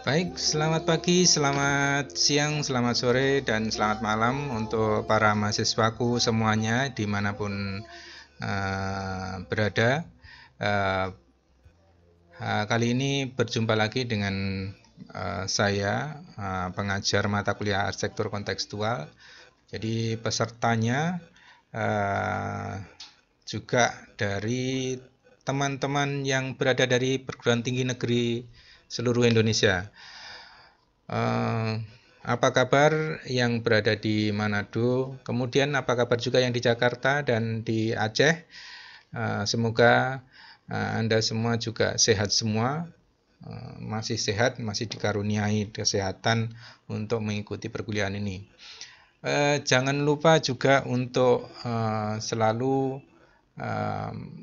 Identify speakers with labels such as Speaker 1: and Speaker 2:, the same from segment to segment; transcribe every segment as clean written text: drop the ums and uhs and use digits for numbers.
Speaker 1: Baik, selamat pagi, selamat siang, selamat sore, dan selamat malam untuk para mahasiswaku semuanya dimanapun berada. Uh, Kali ini berjumpa lagi dengan saya, pengajar mata kuliah arsitektur kontekstual. Jadi pesertanya uh, juga dari teman-teman yang berada dari perguruan tinggi negeri seluruh Indonesia. Eh, apa kabar yang berada di Manado? Kemudian apa kabar juga yang di Jakarta dan di Aceh? Semoga Anda semua juga sehat semua, masih sehat, masih dikaruniai kesehatan untuk mengikuti perkuliahan ini. Jangan lupa juga untuk selalu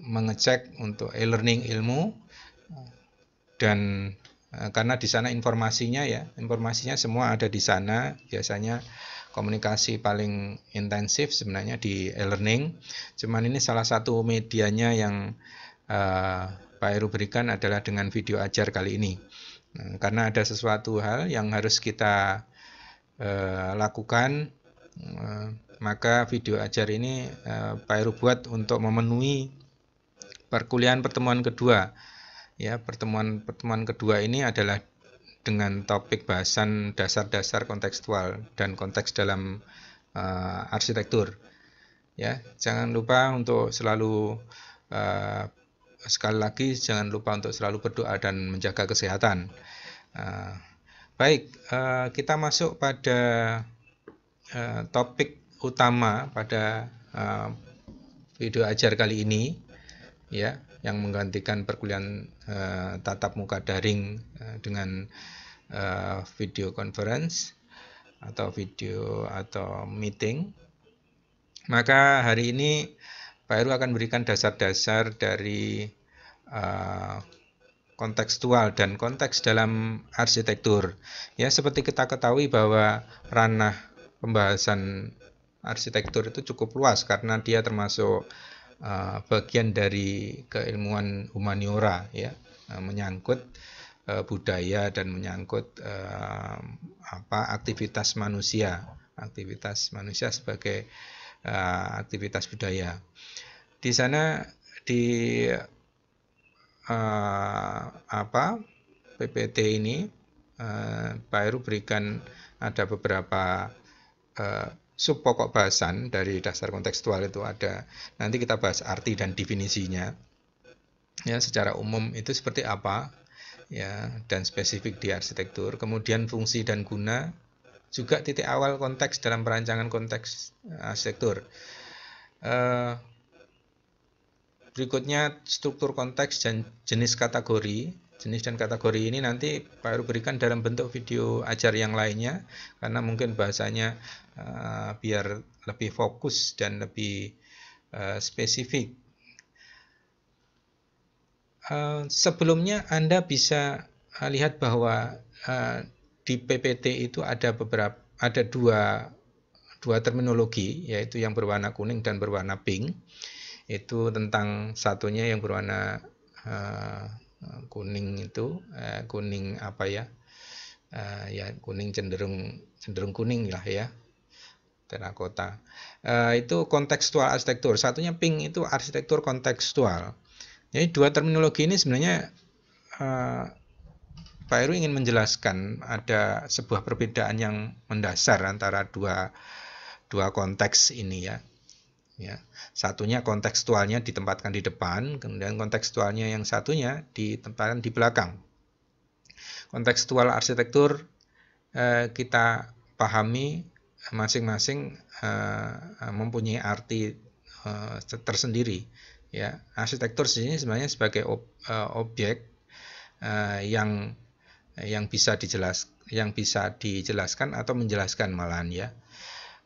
Speaker 1: mengecek untuk e-learning ilmu dan karena di sana informasinya semua ada di sana. Biasanya komunikasi paling intensif sebenarnya di e-learning. Cuman ini salah satu medianya yang Pak Heru berikan adalah dengan video ajar kali ini. Karena ada sesuatu hal yang harus kita lakukan, maka video ajar ini Pak Heru buat untuk memenuhi perkuliahan pertemuan kedua. Ya, pertemuan kedua ini adalah dengan topik bahasan dasar-dasar kontekstual dan konteks dalam arsitektur. Ya, jangan lupa untuk selalu sekali lagi jangan lupa untuk selalu berdoa dan menjaga kesehatan. Baik, kita masuk pada topik utama pada video ajar kali ini, ya, yang menggantikan perkuliahan tatap muka daring dengan video conference atau video atau meeting. Maka hari ini Pak Heru akan berikan dasar-dasar dari kontekstual dan konteks dalam arsitektur. Ya, seperti kita ketahui bahwa ranah pembahasan arsitektur itu cukup luas karena dia termasuk bagian dari keilmuan humaniora, ya, menyangkut budaya dan menyangkut aktivitas manusia sebagai aktivitas budaya. Di sana di PPT ini Pak Heru berikan ada beberapa sub pokok bahasan dari dasar kontekstual. Itu ada, nanti kita bahas arti dan definisinya, ya, secara umum itu seperti apa, ya, dan spesifik di arsitektur. Kemudian fungsi dan guna, juga titik awal konteks dalam perancangan konteks arsitektur. Berikutnya struktur konteks dan jenis kategori. Jenis dan kategori ini nanti Pak Heru berikan dalam bentuk video ajar yang lainnya, karena mungkin bahasanya biar lebih fokus dan lebih spesifik. Sebelumnya Anda bisa lihat bahwa di PPT itu ada dua terminologi, yaitu yang berwarna kuning dan berwarna pink. Itu tentang satunya yang berwarna kuning itu kuning apa ya, ya kuning cenderung kuning lah ya, terakota. Itu kontekstual arsitektur. Satunya pink itu arsitektur kontekstual. Jadi dua terminologi ini sebenarnya Pak Heru ingin menjelaskan ada sebuah perbedaan yang mendasar antara dua konteks ini, ya. Ya, satunya kontekstualnya ditempatkan di depan, kemudian kontekstualnya yang satunya ditempatkan di belakang. Kontekstual arsitektur kita pahami masing-masing mempunyai arti tersendiri. Ya, arsitektur sini sebenarnya sebagai objek yang bisa dijelaskan atau menjelaskan malahan, ya.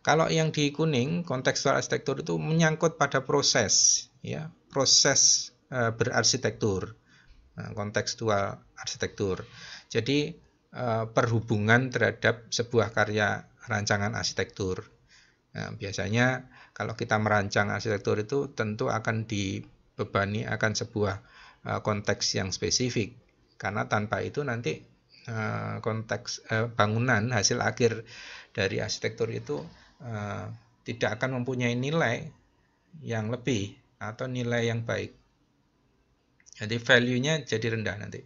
Speaker 1: Kalau yang di kuning, kontekstual arsitektur itu menyangkut pada proses, ya, proses berarsitektur, kontekstual arsitektur. Jadi perhubungan terhadap sebuah karya rancangan arsitektur. Nah, biasanya kalau kita merancang arsitektur itu tentu akan dibebani akan sebuah konteks yang spesifik, karena tanpa itu nanti konteks bangunan, hasil akhir dari arsitektur itu tidak akan mempunyai nilai yang lebih atau nilai yang baik. Jadi value-nya jadi rendah nanti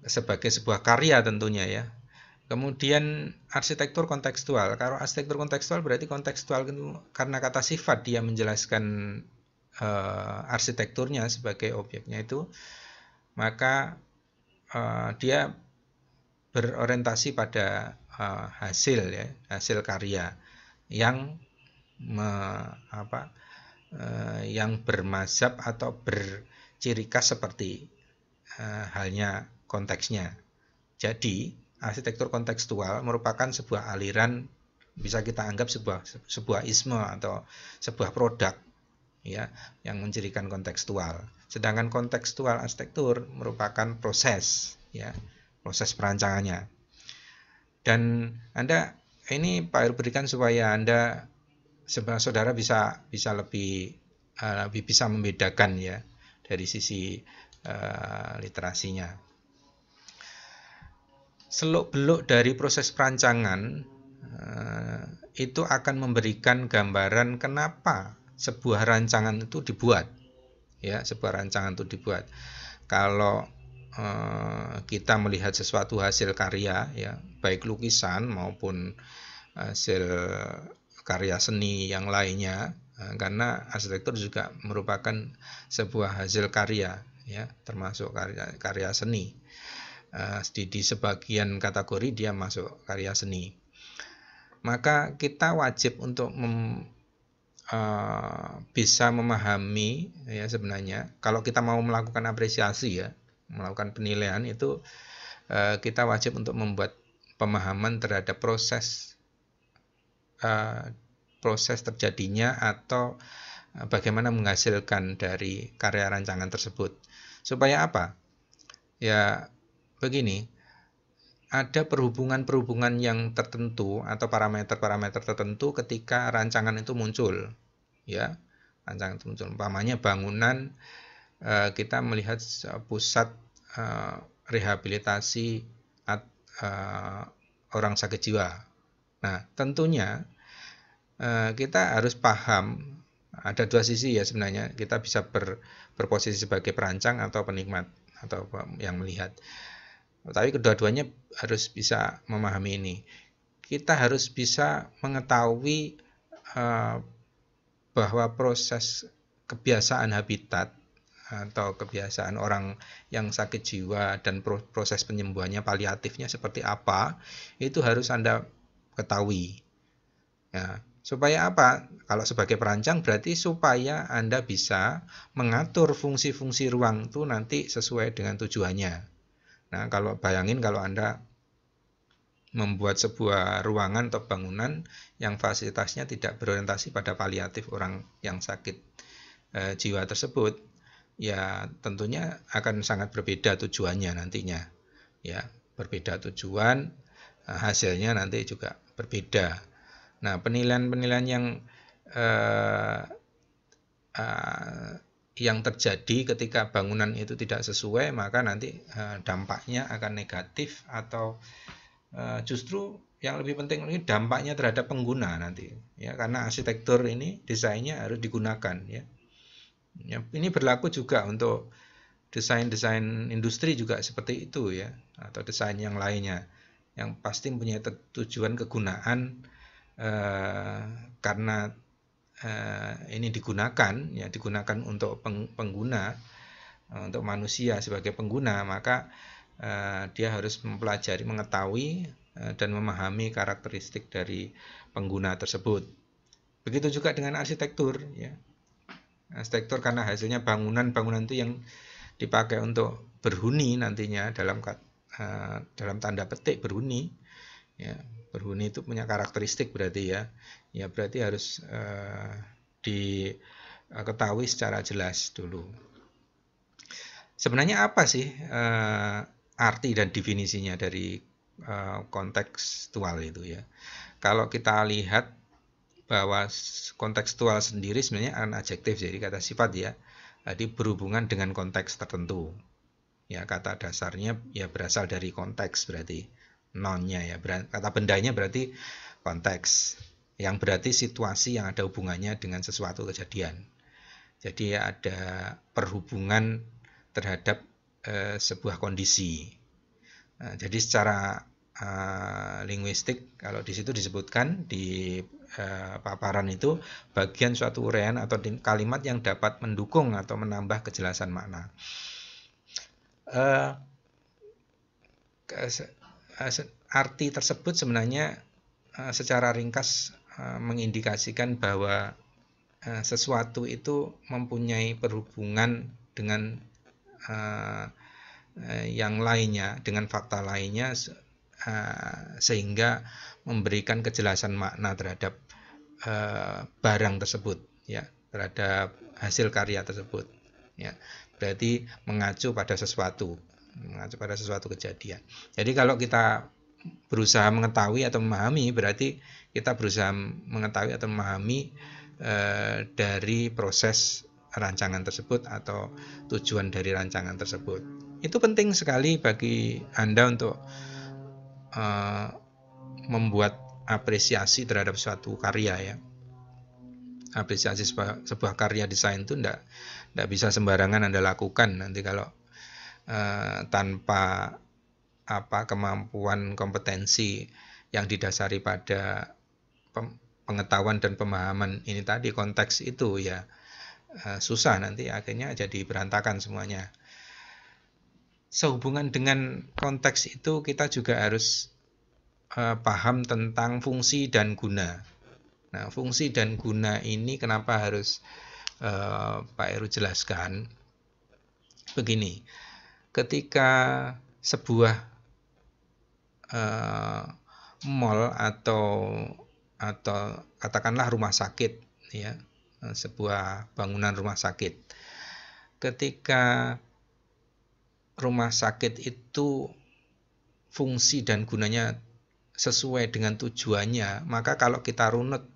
Speaker 1: sebagai sebuah karya tentunya ya. Kemudian arsitektur kontekstual. Kalau arsitektur kontekstual berarti kontekstual karena kata sifat dia menjelaskan arsitekturnya sebagai objeknya itu, maka dia berorientasi pada hasil ya, hasil karya yang yang bermazhab atau berciri khas seperti halnya konteksnya. Jadi arsitektur kontekstual merupakan sebuah aliran, bisa kita anggap sebuah isme atau sebuah produk ya yang mencirikan kontekstual. Sedangkan kontekstual arsitektur merupakan proses ya, proses perancangannya. Dan Anda ini Pak Heru berikan supaya Anda saudara bisa lebih bisa membedakan ya dari sisi literasinya. Seluk-beluk dari proses perancangan itu akan memberikan gambaran kenapa sebuah rancangan itu dibuat. Ya, sebuah rancangan itu dibuat. Kalau kita melihat sesuatu hasil karya ya, baik lukisan maupun hasil karya seni yang lainnya, karena arsitektur juga merupakan sebuah hasil karya ya, termasuk karya seni. Di sebagian kategori dia masuk karya seni. Maka kita wajib untuk bisa memahami ya, sebenarnya kalau kita mau melakukan apresiasi ya, melakukan penilaian itu kita wajib untuk membuat pemahaman terhadap proses terjadinya atau bagaimana menghasilkan dari karya rancangan tersebut. Supaya apa? Ya begini, ada perhubungan-perhubungan yang tertentu atau parameter-parameter tertentu ketika rancangan itu muncul. Ya, rancangan itu muncul. Umpamanya bangunan, kita melihat pusat rehabilitasi orang sakit jiwa. Nah, tentunya kita harus paham ada dua sisi ya sebenarnya. Kita bisa berposisi sebagai perancang atau penikmat atau yang melihat. Tapi kedua-duanya harus bisa memahami ini. Kita harus bisa mengetahui bahwa proses kebiasaan habitat atau kebiasaan orang yang sakit jiwa dan proses penyembuhannya, paliatifnya seperti apa, itu harus Anda ketahui. Ya, supaya apa? Kalau sebagai perancang berarti supaya Anda bisa mengatur fungsi-fungsi ruang itu nanti sesuai dengan tujuannya. Nah, kalau bayangin kalau Anda membuat sebuah ruangan atau bangunan yang fasilitasnya tidak berorientasi pada paliatif orang yang sakit jiwa tersebut, ya tentunya akan sangat berbeda tujuannya nantinya. Ya, berbeda tujuan, hasilnya nanti juga berbeda. Nah, penilaian-penilaian yang terjadi ketika bangunan itu tidak sesuai, maka nanti dampaknya akan negatif atau justru yang lebih penting lagi dampaknya terhadap pengguna nanti ya, karena arsitektur ini desainnya harus digunakan ya. Ya, ini berlaku juga untuk desain-desain industri juga seperti itu ya, atau desain yang lainnya yang pasti mempunyai tujuan kegunaan karena ini digunakan untuk pengguna, untuk manusia sebagai pengguna, maka dia harus mempelajari, mengetahui dan memahami karakteristik dari pengguna tersebut. Begitu juga dengan arsitektur ya. Arsitektur karena hasilnya bangunan itu yang dipakai untuk berhuni nantinya, dalam tanda petik berhuni ya. Berhuni itu punya karakteristik berarti ya. Ya berarti harus diketahui secara jelas dulu. Sebenarnya apa sih arti dan definisinya dari kontekstual itu ya? Kalau kita lihat bahwa kontekstual sendiri sebenarnya adjektif, jadi kata sifat ya. Jadi berhubungan dengan konteks tertentu. Ya, kata dasarnya ya berasal dari konteks, berarti nonnya ya, kata bendanya berarti konteks, yang berarti situasi yang ada hubungannya dengan sesuatu kejadian. Jadi ada perhubungan terhadap sebuah kondisi. Jadi secara linguistik, kalau di situ disebutkan di paparan itu bagian suatu uraian atau kalimat yang dapat mendukung atau menambah kejelasan makna. Arti tersebut sebenarnya secara ringkas mengindikasikan bahwa sesuatu itu mempunyai perhubungan dengan yang lainnya, dengan fakta lainnya, sehingga memberikan kejelasan makna terhadap barang tersebut, ya, terhadap hasil karya tersebut, ya. Berarti mengacu pada sesuatu kejadian. Jadi kalau kita berusaha mengetahui atau memahami, berarti kita berusaha mengetahui atau memahami dari proses rancangan tersebut atau tujuan dari rancangan tersebut. Itu penting sekali bagi Anda untuk membuat apresiasi terhadap suatu karya, ya. Apresiasi sebuah karya desain itu tidak bisa sembarangan Anda lakukan. Nanti kalau tanpa kemampuan kompetensi yang didasari pada pengetahuan dan pemahaman ini tadi, konteks itu, ya susah, nanti akhirnya jadi berantakan semuanya. Sehubungan dengan konteks itu, kita juga harus paham tentang fungsi dan guna. Nah, fungsi dan guna ini kenapa harus Pak Heru jelaskan? Begini, ketika sebuah mall atau katakanlah rumah sakit, ya, sebuah bangunan rumah sakit, ketika rumah sakit itu fungsi dan gunanya sesuai dengan tujuannya, maka kalau kita runut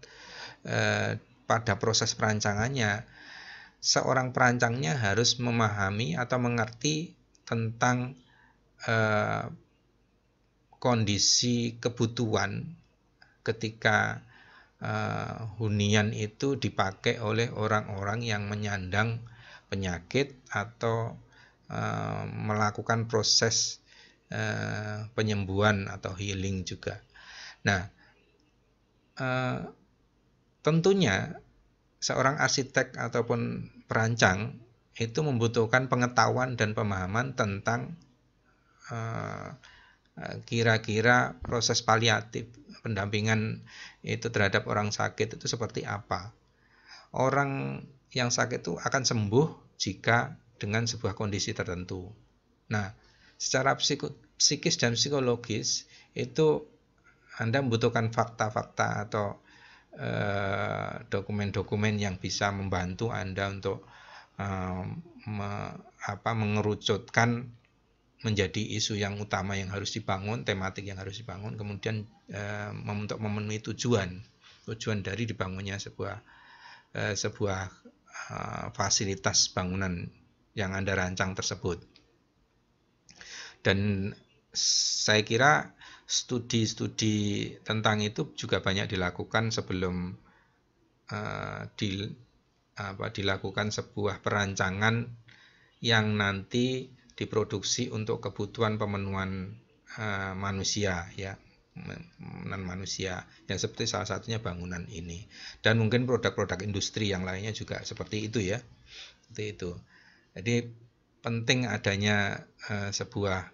Speaker 1: pada proses perancangannya, seorang perancangnya harus memahami atau mengerti tentang kondisi kebutuhan ketika hunian itu dipakai oleh orang-orang yang menyandang penyakit atau melakukan proses penyembuhan atau healing juga. Nah, tentunya seorang arsitek ataupun perancang itu membutuhkan pengetahuan dan pemahaman tentang kira-kira proses paliatif, pendampingan itu terhadap orang sakit itu seperti apa. Orang yang sakit itu akan sembuh jika dengan sebuah kondisi tertentu. Nah, secara psikis dan psikologis itu Anda membutuhkan fakta-fakta atau dokumen-dokumen yang bisa membantu Anda untuk mengerucutkan menjadi isu yang utama yang harus dibangun, tematik yang harus dibangun, kemudian untuk memenuhi tujuan dari dibangunnya sebuah fasilitas bangunan yang Anda rancang tersebut. Dan saya kira studi-studi tentang itu juga banyak dilakukan sebelum dilakukan sebuah perancangan yang nanti diproduksi untuk kebutuhan pemenuhan manusia, ya, manusia, yang seperti salah satunya bangunan ini, dan mungkin produk-produk industri yang lainnya juga seperti itu, ya, seperti itu. Jadi penting adanya sebuah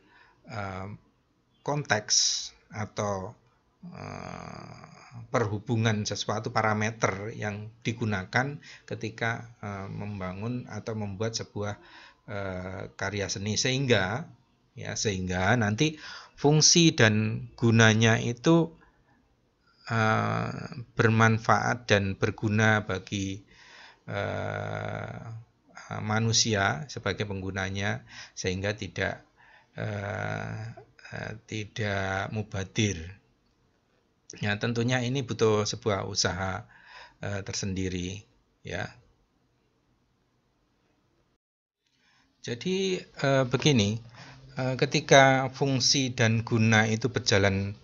Speaker 1: konteks atau perhubungan sesuatu parameter yang digunakan ketika membangun atau membuat sebuah karya seni, sehingga nanti fungsi dan gunanya itu bermanfaat dan berguna bagi manusia sebagai penggunanya, sehingga tidak mubadir. Ya, tentunya ini butuh sebuah usaha tersendiri, ya. Jadi begini, ketika fungsi dan guna itu berjalan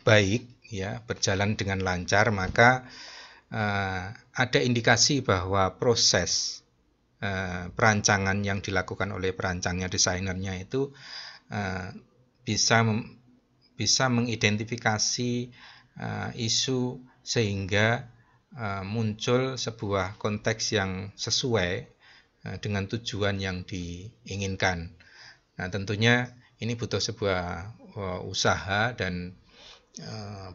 Speaker 1: baik, ya, berjalan dengan lancar, maka ada indikasi bahwa proses perancangan yang dilakukan oleh perancangnya, desainernya itu bisa mengidentifikasi isu sehingga muncul sebuah konteks yang sesuai dengan tujuan yang diinginkan. Nah, tentunya ini butuh sebuah usaha dan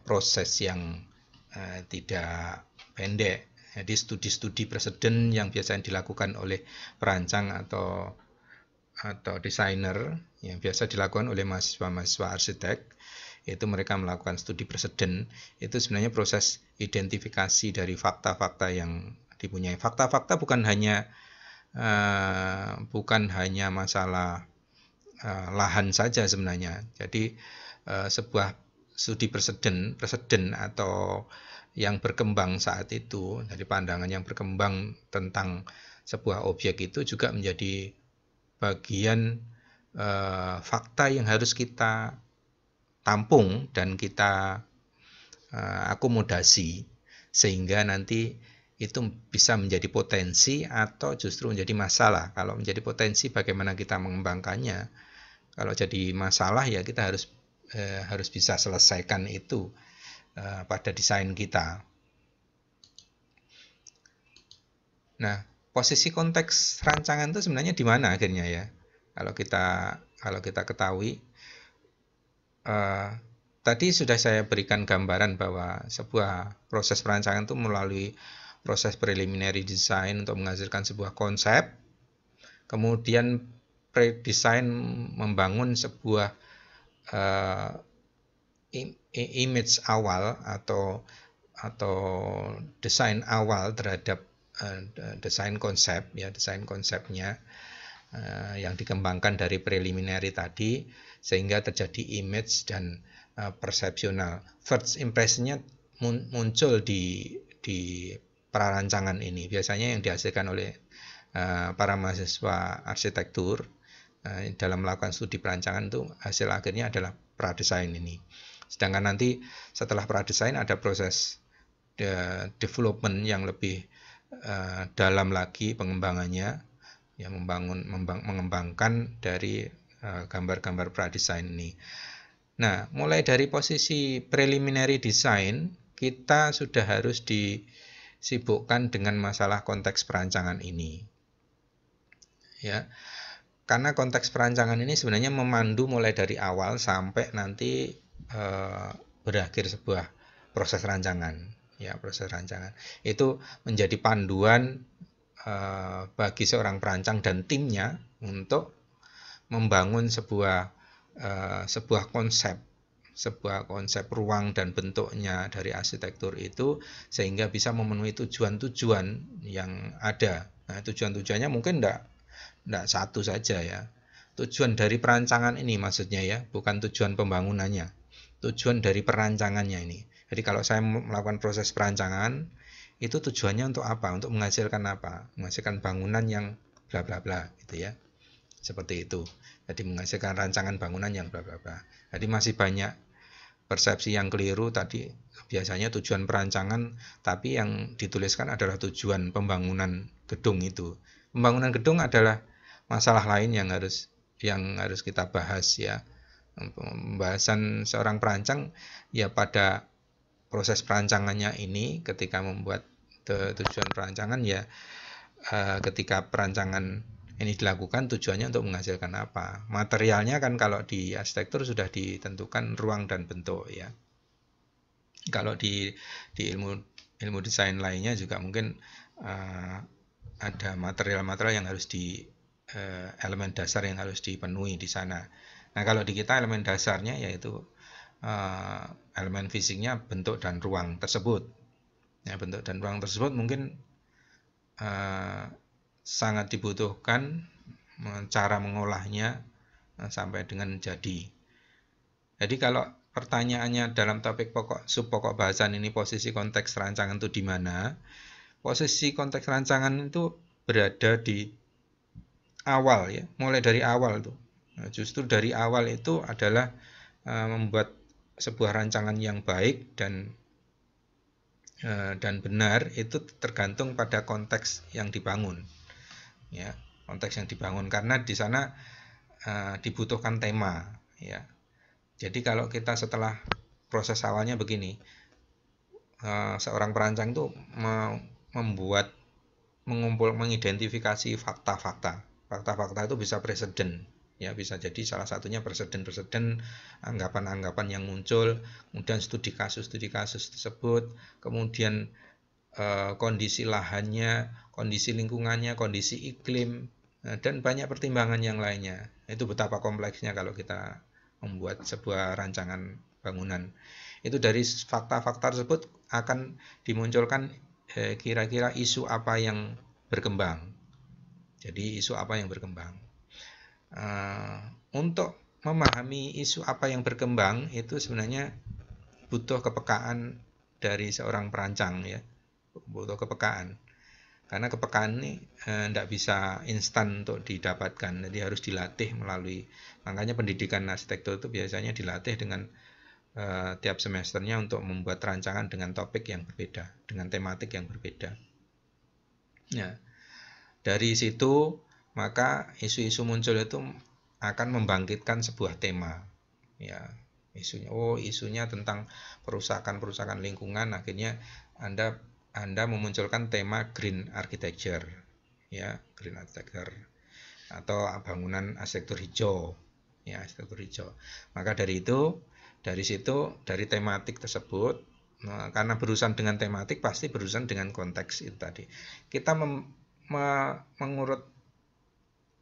Speaker 1: proses yang tidak pendek. Jadi studi-studi preseden yang biasanya dilakukan oleh perancang atau desainer, yang biasa dilakukan oleh mahasiswa-mahasiswa arsitek, itu mereka melakukan studi preseden. Itu sebenarnya proses identifikasi dari fakta-fakta yang dipunyai. Fakta-fakta bukan hanya masalah lahan saja sebenarnya. Jadi sebuah studi preseden atau yang berkembang saat itu, dari pandangan yang berkembang tentang sebuah objek itu juga menjadi bagian fakta yang harus kita tampung dan kita akomodasi, sehingga nanti itu bisa menjadi potensi atau justru menjadi masalah. Kalau menjadi potensi, bagaimana kita mengembangkannya. Kalau jadi masalah, ya kita harus bisa selesaikan itu pada desain kita. Nah, posisi konteks rancangan itu sebenarnya di mana akhirnya, ya? Kalau kita ketahui, tadi sudah saya berikan gambaran bahwa sebuah proses perancangan itu melalui proses preliminary design untuk menghasilkan sebuah konsep, kemudian pre-design membangun sebuah image awal atau desain awal terhadap desain konsep, ya, desain konsepnya yang dikembangkan dari preliminary tadi, sehingga terjadi image dan persepsional. First impression-nya muncul di prarancangan ini. Biasanya yang dihasilkan oleh para mahasiswa arsitektur dalam melakukan studi perancangan itu hasil akhirnya adalah pradesain ini. Sedangkan nanti setelah pradesain ada proses development yang lebih dalam lagi pengembangannya, yang mengembangkan dari gambar-gambar pradesain ini. Nah, mulai dari posisi preliminary design, kita sudah harus disibukkan dengan masalah konteks perancangan ini. Ya. Karena konteks perancangan ini sebenarnya memandu mulai dari awal sampai nanti berakhir sebuah proses rancangan. Ya, proses rancangan itu menjadi panduan bagi seorang perancang dan timnya untuk membangun sebuah konsep ruang dan bentuknya dari arsitektur itu, sehingga bisa memenuhi tujuan-tujuan yang ada. Nah, tujuan-tujuannya mungkin enggak satu saja, ya. Tujuan dari perancangan ini maksudnya, ya, bukan tujuan pembangunannya. Tujuan dari perancangannya ini. Jadi kalau saya melakukan proses perancangan, itu tujuannya untuk apa? Untuk menghasilkan apa? Menghasilkan bangunan yang bla bla bla, gitu, ya. Seperti itu. Jadi menghasilkan rancangan bangunan yang bla bla bla. Jadi masih banyak persepsi yang keliru tadi. Biasanya tujuan perancangan, tapi yang dituliskan adalah tujuan pembangunan gedung itu. Pembangunan gedung adalah masalah lain yang harus kita bahas, ya. Pembahasan seorang perancang, ya, pada proses perancangannya ini, ketika membuat tujuan perancangan, ya, ketika perancangan ini dilakukan tujuannya untuk menghasilkan apa. Materialnya kan kalau di arsitektur sudah ditentukan ruang dan bentuk, ya. Kalau di ilmu desain lainnya juga mungkin ada material-material yang harus elemen dasar yang harus dipenuhi di sana. Nah, kalau di kita elemen dasarnya yaitu elemen fisiknya bentuk dan ruang tersebut. Ya, bentuk dan ruang tersebut mungkin sangat dibutuhkan cara mengolahnya sampai dengan jadi. Jadi kalau pertanyaannya dalam topik subpokok bahasan ini, posisi konteks rancangan itu di mana? Posisi konteks rancangan itu berada di awal, ya, mulai dari awal tuh. Justru dari awal itu adalah membuat sebuah rancangan yang baik dan benar itu tergantung pada konteks yang dibangun, ya, konteks yang dibangun, karena di sana dibutuhkan tema, ya. Jadi kalau kita setelah proses awalnya begini, seorang perancang itu mengidentifikasi fakta-fakta. Fakta-fakta itu bisa preseden, ya, bisa jadi salah satunya preseden anggapan-anggapan yang muncul, kemudian studi kasus tersebut, kemudian kondisi lahannya, kondisi lingkungannya, kondisi iklim, dan banyak pertimbangan yang lainnya. Itu betapa kompleksnya kalau kita membuat sebuah rancangan bangunan. Itu dari fakta-fakta tersebut akan dimunculkan kira-kira isu apa yang berkembang. Jadi isu apa yang berkembang. Untuk memahami isu apa yang berkembang itu sebenarnya butuh kepekaan dari seorang perancang, ya, butuh kepekaan. Karena kepekaan ini tidak bisa instan untuk didapatkan, jadi harus dilatih melalui, makanya pendidikan arsitektur itu biasanya dilatih dengan tiap semesternya untuk membuat rancangan dengan topik yang berbeda, dengan tematik yang berbeda. Ya, dari situ maka isu-isu muncul itu akan membangkitkan sebuah tema, ya, isunya tentang perusakan lingkungan, akhirnya Anda memunculkan tema green architecture, ya, green architecture atau bangunan arsitektur hijau, ya, arsitektur hijau. Maka dari situ dari tematik tersebut, karena berurusan dengan tematik pasti berurusan dengan konteks itu tadi. Kita mengurut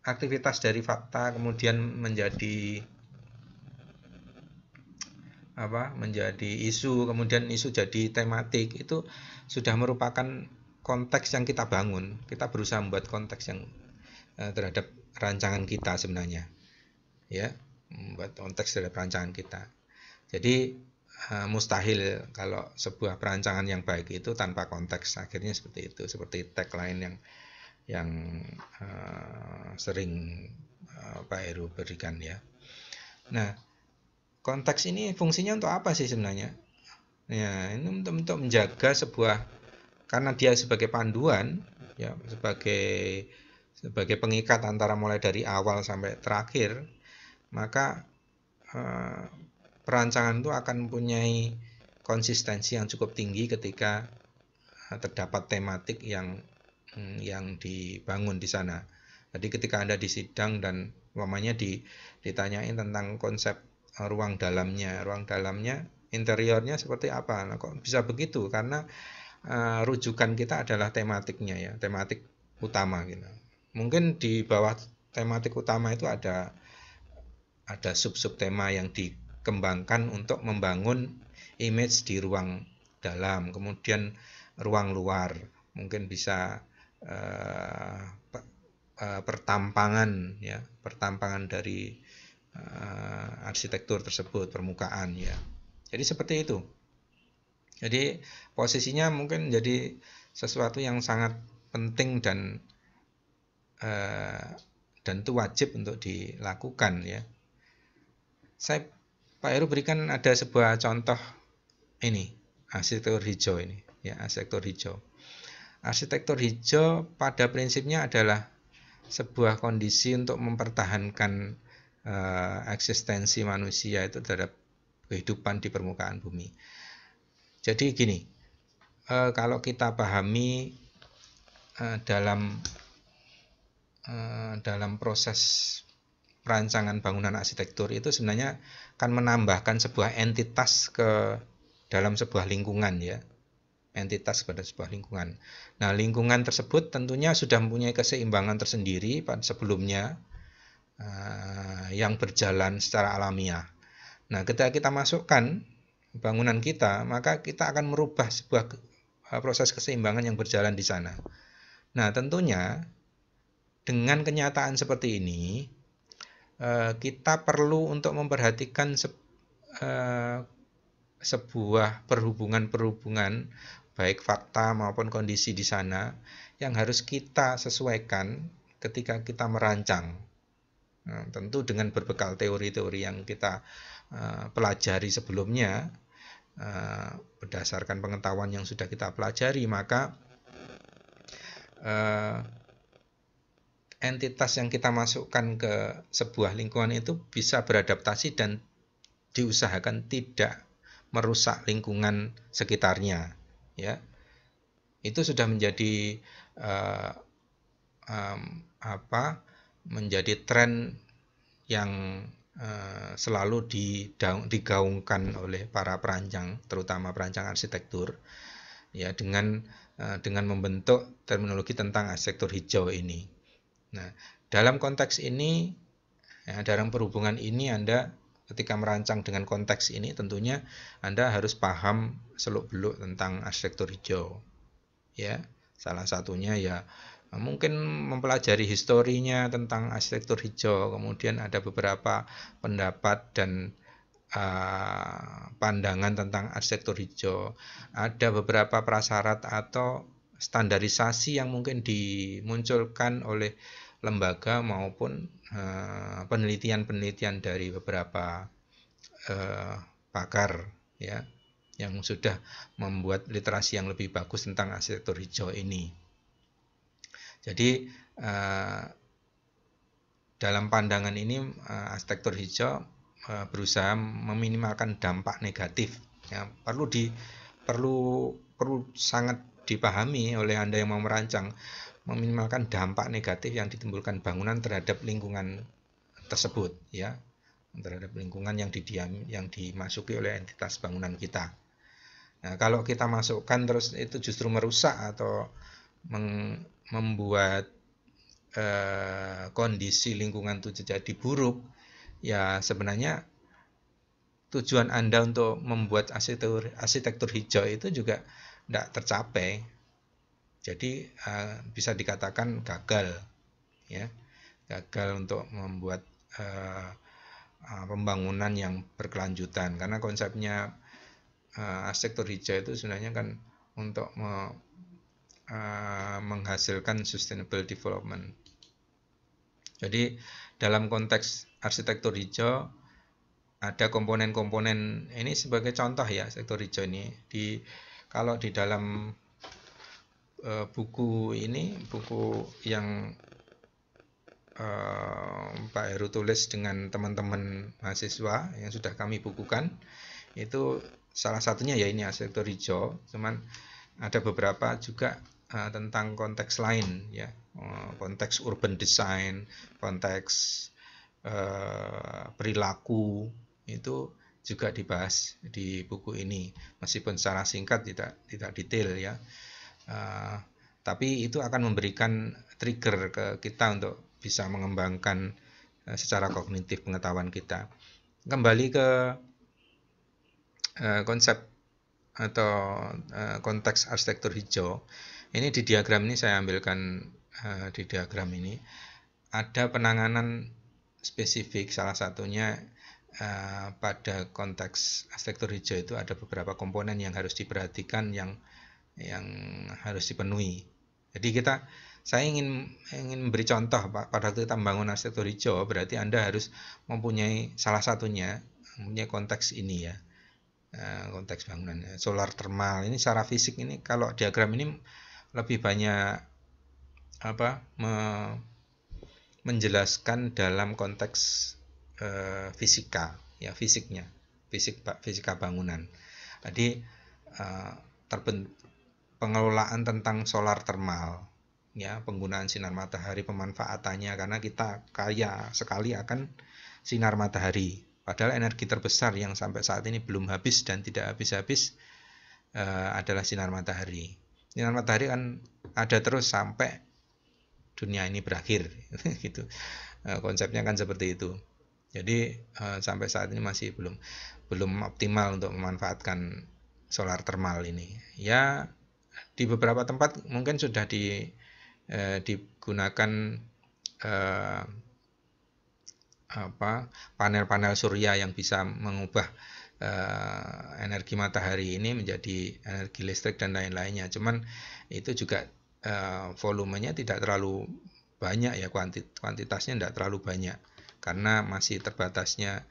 Speaker 1: aktivitas dari fakta kemudian menjadi isu, kemudian isu jadi tematik, itu sudah merupakan konteks yang kita bangun. Kita berusaha membuat konteks yang terhadap rancangan kita sebenarnya, ya, membuat konteks terhadap rancangan kita. Jadi mustahil kalau sebuah perancangan yang baik itu tanpa konteks. Akhirnya seperti itu, seperti tagline yang sering Pak Heru berikan, ya. Nah, konteks ini fungsinya untuk apa sih sebenarnya? Ya, ini untuk menjaga sebuah, karena dia sebagai panduan, ya, sebagai pengikat antara mulai dari awal sampai terakhir, maka perancangan itu akan mempunyai konsistensi yang cukup tinggi ketika terdapat tematik yang dibangun di sana. Jadi ketika Anda di sidang dan umpamanya ditanyain tentang konsep ruang dalamnya, interiornya seperti apa? Nah, kok bisa begitu? Karena rujukan kita adalah tematiknya, ya, tematik utama gitu. Mungkin di bawah tematik utama itu ada sub-sub tema yang dikembangkan untuk membangun image di ruang dalam, kemudian ruang luar, mungkin bisa pertampangan, ya, pertampangan dari arsitektur tersebut, permukaan, ya. Jadi seperti itu. Jadi posisinya mungkin jadi sesuatu yang sangat penting dan itu wajib untuk dilakukan, ya. Pak Heru berikan ada sebuah contoh ini, arsitektur hijau ini, ya, arsitektur hijau. Arsitektur hijau pada prinsipnya adalah sebuah kondisi untuk mempertahankan eksistensi manusia itu terhadap kehidupan di permukaan bumi. Jadi gini, kalau kita pahami dalam proses perancangan bangunan arsitektur itu sebenarnya akan menambahkan sebuah entitas ke dalam sebuah lingkungan, ya, entitas pada sebuah lingkungan. Nah, lingkungan tersebut tentunya sudah mempunyai keseimbangan tersendiri pada sebelumnya yang berjalan secara alamiah. Nah, ketika kita masukkan bangunan kita, maka kita akan merubah sebuah proses keseimbangan yang berjalan di sana. Nah, tentunya dengan kenyataan seperti ini, kita perlu untuk memperhatikan sebuah perhubungan baik fakta maupun kondisi di sana yang harus kita sesuaikan ketika kita merancang. Tentu dengan berbekal teori-teori yang kita pelajari sebelumnya, berdasarkan pengetahuan yang sudah kita pelajari, maka entitas yang kita masukkan ke sebuah lingkungan itu bisa beradaptasi dan diusahakan tidak merusak lingkungan sekitarnya, ya. Itu sudah menjadi menjadi tren yang selalu digaungkan oleh para perancang, terutama perancang arsitektur, ya, dengan membentuk terminologi tentang arsitektur hijau ini. Nah, dalam konteks ini, ya, dalam perhubungan ini, Anda ketika merancang dengan konteks ini, tentunya Anda harus paham seluk-beluk tentang arsitektur hijau, ya. Salah satunya ya mungkin mempelajari historinya tentang arsitektur hijau, kemudian ada beberapa pendapat dan pandangan tentang arsitektur hijau, ada beberapa prasyarat atau standarisasi yang mungkin dimunculkan oleh lembaga maupun penelitian-penelitian dari beberapa pakar, ya, yang sudah membuat literasi yang lebih bagus tentang arsitektur hijau ini. Jadi dalam pandangan ini arsitektur hijau berusaha meminimalkan dampak negatif. Ya, perlu sangat dipahami oleh Anda yang mau merancang, meminimalkan dampak negatif yang ditimbulkan bangunan terhadap lingkungan tersebut, ya, terhadap lingkungan yang dimasuki oleh entitas bangunan kita. Nah, kalau kita masukkan terus itu justru merusak atau membuat kondisi lingkungan itu jadi buruk, ya sebenarnya tujuan Anda untuk membuat arsitektur hijau itu juga tidak tercapai. Jadi bisa dikatakan gagal, ya, gagal untuk membuat pembangunan yang berkelanjutan, karena konsepnya arsitektur hijau itu sebenarnya kan untuk menghasilkan sustainable development. Jadi dalam konteks arsitektur hijau ada komponen-komponen ini sebagai contoh, ya, arsitektur hijau ini kalau di dalam buku yang Pak Heru tulis dengan teman-teman mahasiswa yang sudah kami bukukan, itu salah satunya ya ini arsitektur hijau, cuman ada beberapa juga tentang konteks lain, ya, konteks urban design, konteks perilaku, itu juga dibahas di buku ini, meskipun secara singkat tidak detail, ya. Tapi itu akan memberikan trigger ke kita untuk bisa mengembangkan secara kognitif pengetahuan kita. Kembali ke konsep atau konteks arsitektur hijau. Ini di diagram ini saya ambilkan, di diagram ini ada penanganan spesifik, salah satunya pada konteks arsitektur hijau itu ada beberapa komponen yang harus diperhatikan, yang harus dipenuhi. Jadi saya ingin memberi contoh, Pak, pada waktu kita membangun arsitektur hijau, berarti Anda harus mempunyai salah satunya, mempunyai konteks ini, ya, konteks bangunan solar thermal. Ini secara fisik ini, kalau diagram ini lebih banyak menjelaskan dalam konteks fisika, ya, fisika bangunan. Jadi pengelolaan tentang solar thermal, ya, penggunaan sinar matahari, pemanfaatannya, karena kita kaya sekali akan sinar matahari. Padahal energi terbesar yang sampai saat ini belum habis dan tidak habis-habis adalah sinar matahari. Sinar matahari kan ada terus sampai dunia ini berakhir, gitu. Konsepnya kan seperti itu. Jadi sampai saat ini masih belum optimal untuk memanfaatkan solar thermal ini. Ya, di beberapa tempat mungkin sudah digunakan panel-panel surya yang bisa mengubah energi matahari ini menjadi energi listrik dan lain-lainnya. Cuman itu juga volumenya tidak terlalu banyak, ya, kuantitasnya tidak terlalu banyak. karena masih terbatasnya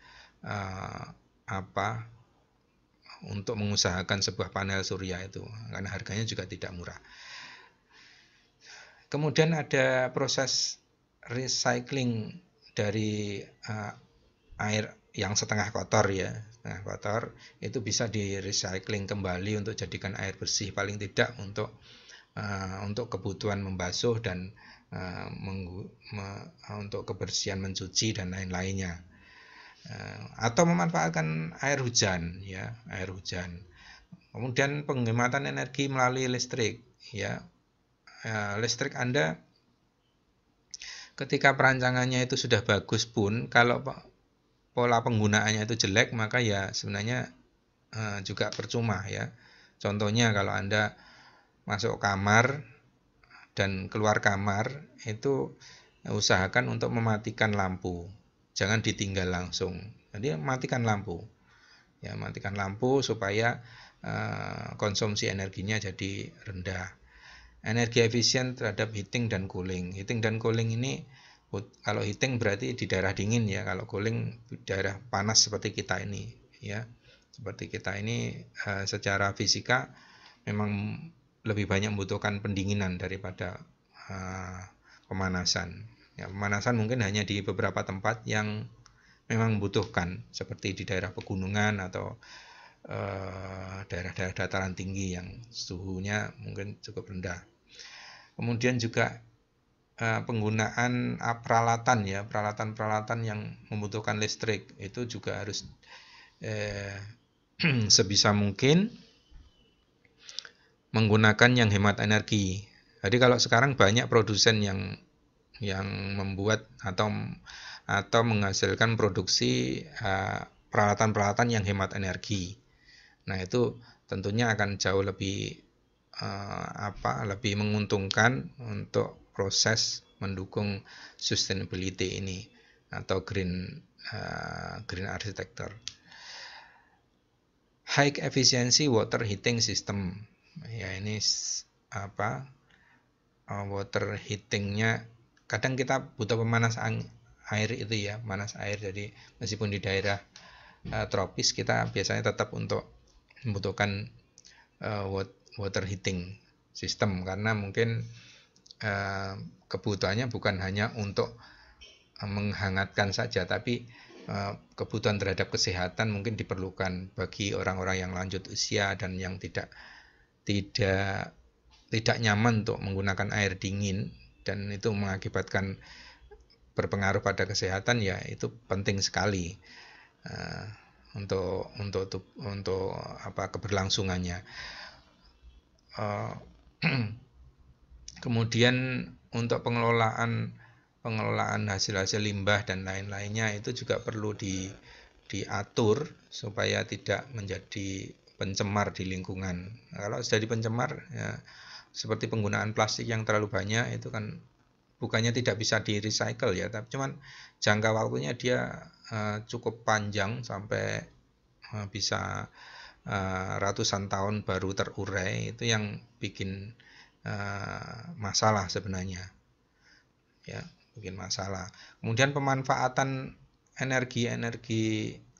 Speaker 1: untuk mengusahakan sebuah panel surya itu, karena harganya juga tidak murah. Kemudian ada proses recycling dari air yang setengah kotor ya, setengah kotor itu bisa di recycling kembali untuk jadikan air bersih, paling tidak untuk kebutuhan membasuh dan untuk kebersihan mencuci dan lain-lainnya, atau memanfaatkan air hujan ya, air hujan. Kemudian penghematan energi melalui listrik ya. Listrik Anda ketika perancangannya itu sudah bagus pun, kalau pola penggunaannya itu jelek, maka ya sebenarnya juga percuma ya. Contohnya kalau Anda masuk kamar dan keluar kamar, itu usahakan untuk mematikan lampu, jangan ditinggal langsung. Jadi matikan lampu ya, matikan lampu supaya konsumsi energinya jadi rendah. Energi efisien terhadap heating dan cooling. Heating dan cooling ini, kalau heating berarti di daerah dingin ya, kalau cooling di daerah panas seperti kita ini ya. Seperti kita ini secara fisika memang lebih banyak membutuhkan pendinginan daripada pemanasan. Ya, pemanasan mungkin hanya di beberapa tempat yang memang membutuhkan, seperti di daerah pegunungan atau daerah-daerah dataran tinggi yang suhunya mungkin cukup rendah. Kemudian juga penggunaan peralatan ya, peralatan-peralatan yang membutuhkan listrik itu juga harus sebisa mungkin menggunakan yang hemat energi. Jadi kalau sekarang banyak produsen yang membuat atau menghasilkan produksi peralatan-peralatan yang hemat energi. Nah, itu tentunya akan jauh lebih lebih menguntungkan untuk proses mendukung sustainability ini atau green architecture. High efficiency water heating system. Ya, ini water heatingnya, kadang kita butuh pemanas air itu ya, panas air. Jadi meskipun di daerah tropis, kita biasanya tetap untuk membutuhkan water heating system, karena mungkin kebutuhannya bukan hanya untuk menghangatkan saja, tapi kebutuhan terhadap kesehatan mungkin diperlukan bagi orang-orang yang lanjut usia dan yang tidak nyaman untuk menggunakan air dingin, dan itu mengakibatkan berpengaruh pada kesehatan, ya itu penting sekali untuk keberlangsungannya. Kemudian untuk pengelolaan hasil-hasil limbah dan lain-lainnya itu juga perlu diatur supaya tidak menjadi pencemar di lingkungan. Kalau sudah pencemar ya, seperti penggunaan plastik yang terlalu banyak, itu kan bukannya tidak bisa di recycle ya, tapi cuman jangka waktunya dia cukup panjang, sampai bisa ratusan tahun baru terurai. Itu yang bikin masalah sebenarnya ya, bikin masalah. Kemudian pemanfaatan energi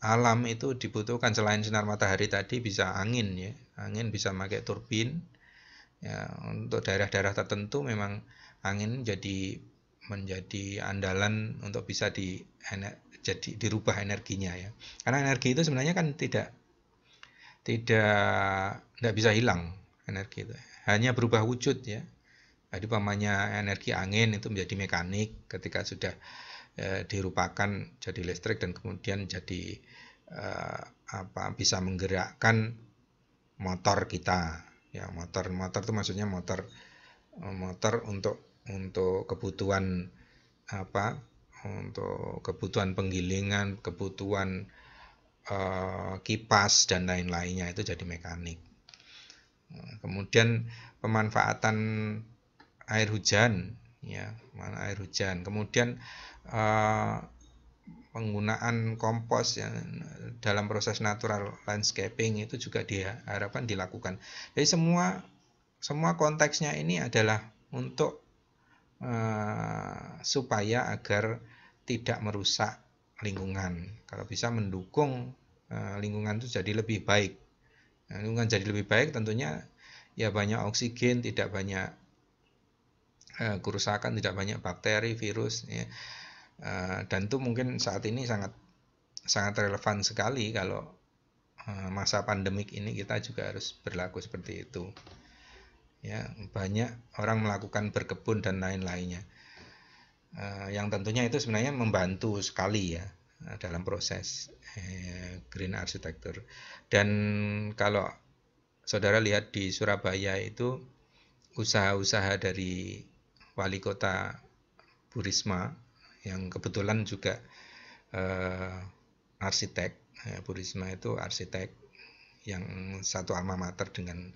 Speaker 1: alam itu dibutuhkan. Selain sinar matahari tadi, bisa angin ya, angin bisa pakai turbin ya. Untuk daerah-daerah tertentu memang angin menjadi andalan untuk bisa dirubah energinya ya, karena energi itu sebenarnya kan tidak bisa hilang. Energi itu hanya berubah wujud ya. Jadi pamannya energi angin itu menjadi mekanik ketika sudah dirupakan jadi listrik, dan kemudian jadi bisa menggerakkan motor kita ya. Motor itu maksudnya motor untuk kebutuhan untuk kebutuhan penggilingan, kebutuhan kipas dan lain-lainnya, itu jadi mekanik. Kemudian pemanfaatan air hujan ya, air hujan. Kemudian penggunaan kompos ya, dalam proses natural landscaping itu juga diharapkan dilakukan. Jadi semua konteksnya ini adalah untuk supaya agar tidak merusak lingkungan. Kalau bisa mendukung lingkungan itu jadi lebih baik. Nah, lingkungan jadi lebih baik tentunya ya banyak oksigen, tidak banyak kerusakan, tidak banyak bakteri, virus, ya. Dan itu mungkin saat ini sangat relevan sekali kalau masa pandemik ini kita juga harus berlaku seperti itu. Ya, banyak orang melakukan berkebun dan lain-lainnya. Yang tentunya itu sebenarnya membantu sekali ya dalam proses green architecture. Dan kalau saudara lihat di Surabaya itu usaha-usaha dari wali kota Bu Risma yang kebetulan juga arsitek. Bu Risma itu arsitek yang satu alma mater dengan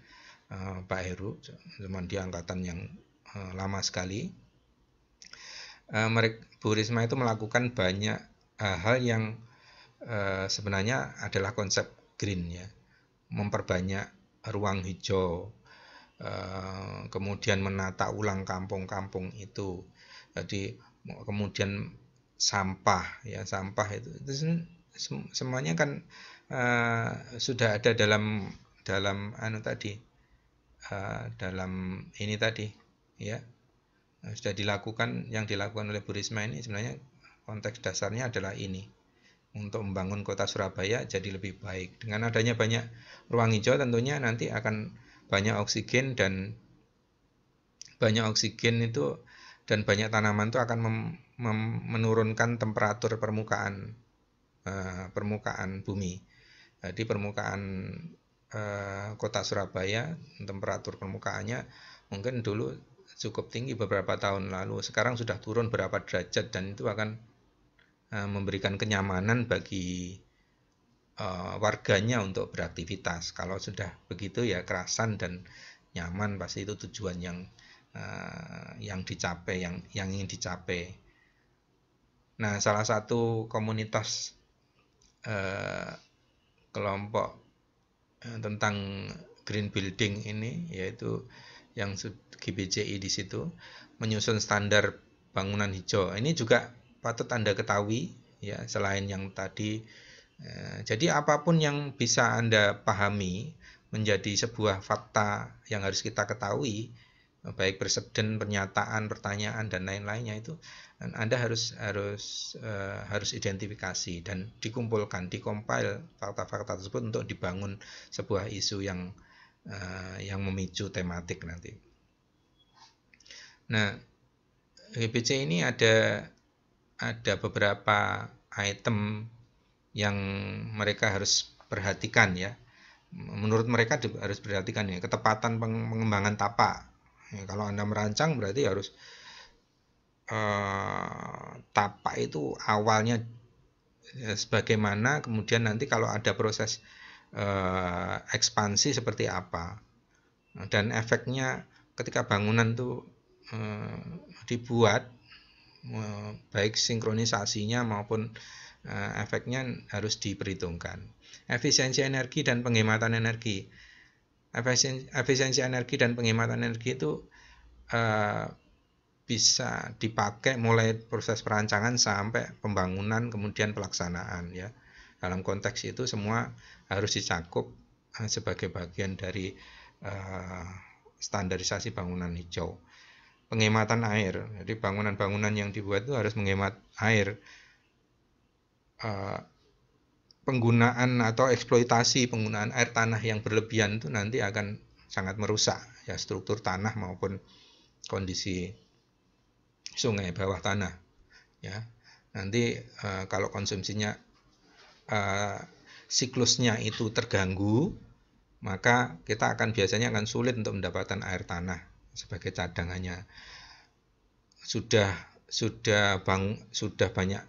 Speaker 1: Pak Heru, cuman dia angkatan yang lama sekali. Bu Risma itu melakukan banyak hal yang sebenarnya adalah konsep green ya, memperbanyak ruang hijau, kemudian menata ulang kampung-kampung itu. Jadi kemudian sampah ya, sampah itu semuanya kan sudah ada dalam dalam ini tadi ya, sudah dilakukan. Yang dilakukan oleh Bu Risma ini sebenarnya konteks dasarnya adalah ini, untuk membangun kota Surabaya jadi lebih baik. Dengan adanya banyak ruang hijau tentunya nanti akan banyak oksigen, dan banyak oksigen itu dan banyak tanaman itu akan menurunkan temperatur permukaan bumi. Jadi permukaan kota Surabaya, temperatur permukaannya mungkin dulu cukup tinggi beberapa tahun lalu, sekarang sudah turun berapa derajat, dan itu akan memberikan kenyamanan bagi warganya untuk beraktivitas. Kalau sudah begitu ya kerasan dan nyaman, pasti itu tujuan yang dicapai, yang ingin dicapai. Nah, salah satu komunitas kelompok tentang green building ini, yaitu yang GBCI di situ menyusun standar bangunan hijau. Ini juga patut Anda ketahui ya, selain yang tadi. Jadi apapun yang bisa Anda pahami menjadi sebuah fakta yang harus kita ketahui, baik presiden, pernyataan, pertanyaan dan lain-lainnya, itu Anda harus identifikasi dan dikumpulkan, dikompil fakta-fakta tersebut untuk dibangun sebuah isu yang memicu tematik nanti. Nah, GBC ini ada beberapa item yang mereka harus perhatikan ya. Menurut mereka harus perhatikan ya, ketepatan pengembangan tapak. Ya, kalau Anda merancang berarti harus tapak itu awalnya sebagaimana, kemudian nanti kalau ada proses ekspansi seperti apa, dan efeknya ketika bangunan itu dibuat, baik sinkronisasinya maupun efeknya harus diperhitungkan. Efisiensi energi dan penghematan energi. Efisiensi energi dan penghematan energi itu bisa dipakai mulai proses perancangan sampai pembangunan, kemudian pelaksanaan ya. Dalam konteks itu semua harus dicakup sebagai bagian dari standarisasi bangunan hijau. Penghematan air, jadi bangunan-bangunan yang dibuat itu harus menghemat air. Penggunaan atau eksploitasi penggunaan air tanah yang berlebihan itu nanti akan sangat merusak ya struktur tanah maupun kondisi sungai bawah tanah ya. Nanti kalau konsumsinya siklusnya itu terganggu, maka kita biasanya akan sulit untuk mendapatkan air tanah sebagai cadangannya. Sudah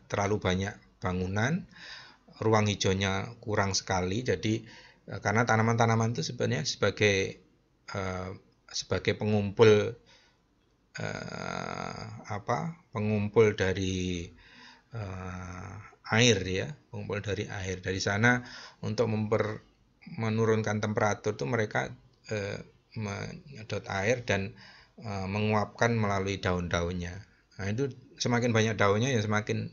Speaker 1: terlalu banyak bangunan, ruang hijaunya kurang sekali. Jadi karena tanaman-tanaman itu sebenarnya sebagai pengumpul pengumpul dari air ya, pengumpul dari air. Dari sana untuk menurunkan temperatur itu mereka menyedot air dan menguapkan melalui daun-daunnya. Nah, itu semakin banyak daunnya ya semakin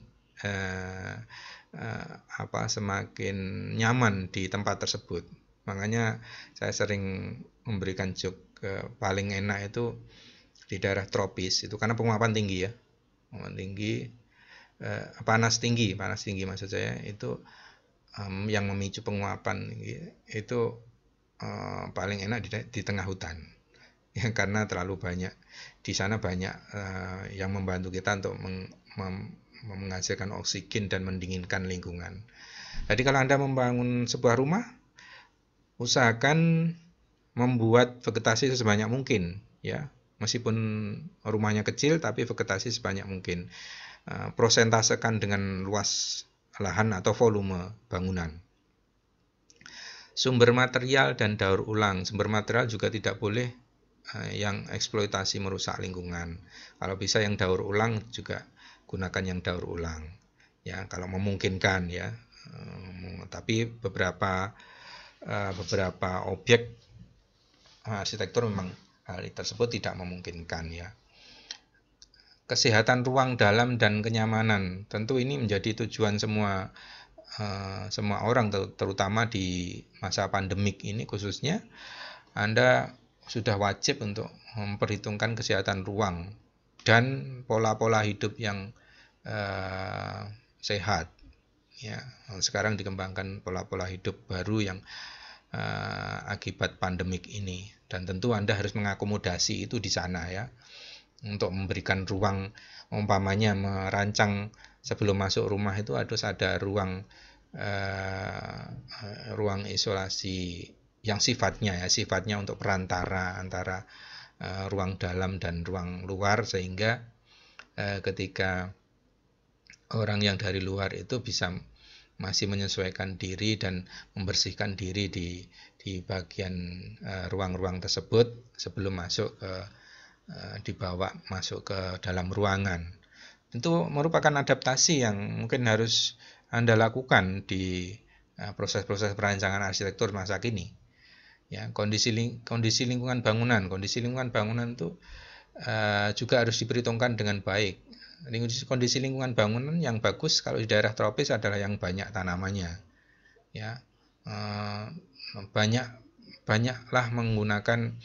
Speaker 1: semakin nyaman di tempat tersebut. Makanya saya sering memberikan joke paling enak itu di daerah tropis itu karena penguapan tinggi ya, penguapan tinggi, panas tinggi maksud saya itu, yang memicu penguapan itu paling enak di tengah hutan ya, karena terlalu banyak di sana, banyak yang membantu kita untuk menghasilkan oksigen dan mendinginkan lingkungan. Jadi kalau Anda membangun sebuah rumah, usahakan membuat vegetasi sebanyak mungkin ya, meskipun rumahnya kecil tapi vegetasi sebanyak mungkin. Prosentasekan dengan luas lahan atau volume bangunan. Sumber material dan daur ulang. Sumber material juga tidak boleh yang eksploitasi merusak lingkungan. Kalau bisa yang daur ulang juga gunakan yang daur ulang ya, kalau memungkinkan ya. Tapi beberapa objek arsitektur memang hal tersebut tidak memungkinkan ya. Kesehatan ruang dalam dan kenyamanan, tentu ini menjadi tujuan semua orang, terutama di masa pandemik ini khususnya. Anda sudah wajib untuk memperhitungkan kesehatan ruang dan pola-pola hidup yang sehat ya. Sekarang dikembangkan pola-pola hidup baru yang akibat pandemik ini, dan tentu Anda harus mengakomodasi itu di sana ya, untuk memberikan ruang, umpamanya merancang sebelum masuk rumah itu harus ada ruang isolasi yang sifatnya untuk perantara antara ruang dalam dan ruang luar, sehingga ketika orang yang dari luar itu bisa masih menyesuaikan diri dan membersihkan diri di bagian ruang-ruang tersebut sebelum dibawa masuk ke dalam ruangan. Itu merupakan adaptasi yang mungkin harus Anda lakukan di proses-proses perancangan arsitektur masa kini. Ya, kondisi lingkungan bangunan itu juga harus diperhitungkan dengan baik. Kondisi lingkungan bangunan yang bagus kalau di daerah tropis adalah yang banyak tanamannya. Ya, banyaklah menggunakan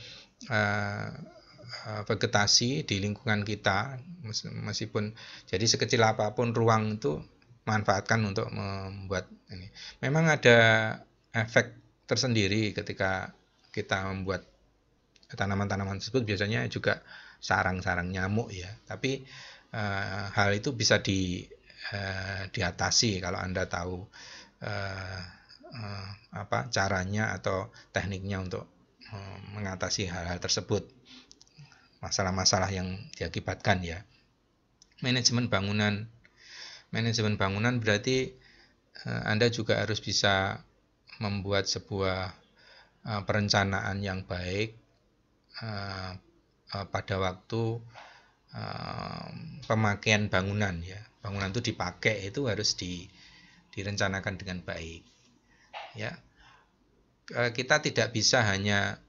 Speaker 1: vegetasi di lingkungan kita, meskipun jadi sekecil apapun ruang itu manfaatkan untuk membuat ini. Memang ada efek tersendiri ketika kita membuat tanaman-tanaman tersebut, biasanya juga sarang-sarang nyamuk ya, tapi hal itu bisa diatasi kalau Anda tahu caranya atau tekniknya untuk mengatasi hal-hal tersebut, masalah-masalah yang diakibatkan ya. Manajemen bangunan berarti Anda juga harus bisa membuat sebuah perencanaan yang baik pada waktu pemakaian bangunan ya. Bangunan itu dipakai itu harus direncanakan dengan baik ya. Kita tidak bisa hanya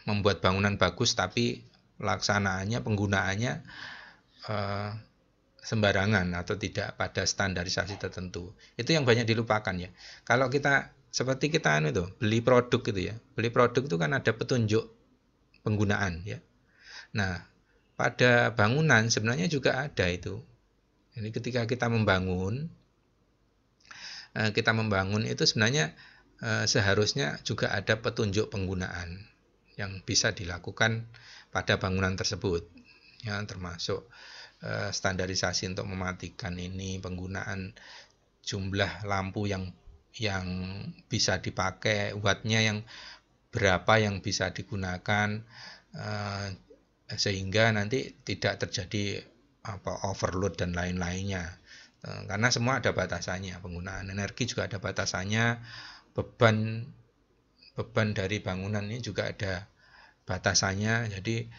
Speaker 1: membuat bangunan bagus tapi pelaksanaannya, penggunaannya sembarangan atau tidak pada standarisasi tertentu. Itu yang banyak dilupakan ya. Kalau kita seperti kita beli produk gitu ya. Beli produk itu kan ada petunjuk penggunaan ya. Nah, pada bangunan sebenarnya juga ada itu. Jadi ketika kita membangun itu sebenarnya seharusnya juga ada petunjuk penggunaan yang bisa dilakukan pada bangunan tersebut ya, termasuk standarisasi untuk mematikan ini, penggunaan jumlah lampu yang bisa dipakai, wattnya yang berapa yang bisa digunakan, sehingga nanti tidak terjadi overload dan lain-lainnya, karena semua ada batasannya. Penggunaan energi juga ada batasannya, beban dari bangunan ini juga ada batasannya. Jadi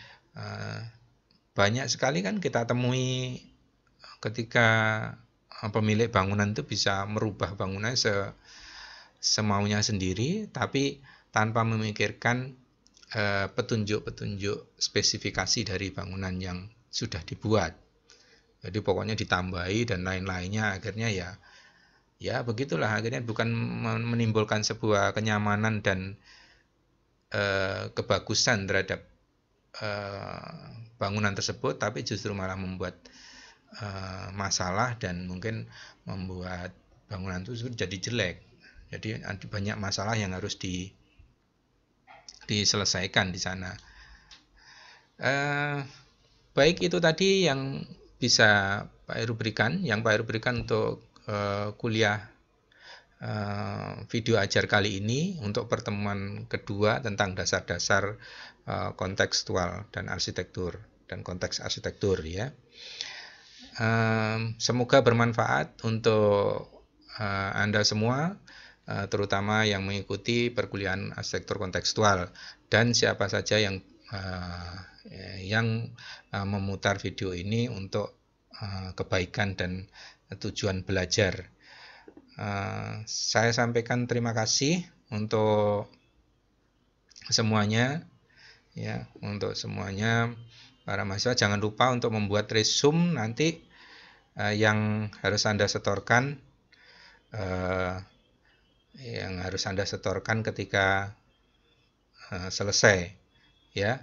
Speaker 1: banyak sekali kan kita temui ketika pemilik bangunan itu bisa merubah bangunan semaunya sendiri, tapi tanpa memikirkan petunjuk-petunjuk spesifikasi dari bangunan yang sudah dibuat Jadi pokoknya ditambahi dan lain-lainnya, akhirnya ya begitulah, akhirnya bukan menimbulkan sebuah kenyamanan dan kebagusan terhadap bangunan tersebut, tapi justru malah membuat masalah dan mungkin membuat bangunan itu jadi jelek. Jadi ada banyak masalah yang harus diselesaikan di sana. Baik, itu tadi yang bisa Pak Heru berikan, untuk kuliah video ajar kali ini untuk pertemuan kedua tentang dasar-dasar kontekstual dan arsitektur dan konteks arsitektur ya. Semoga bermanfaat untuk Anda semua, terutama yang mengikuti perkuliahan arsitektur kontekstual dan siapa saja yang memutar video ini untuk kebaikan dan tujuan belajar. Saya sampaikan terima kasih untuk semuanya ya, untuk semuanya para mahasiswa. Jangan lupa untuk membuat resume nanti yang harus Anda setorkan ketika selesai ya.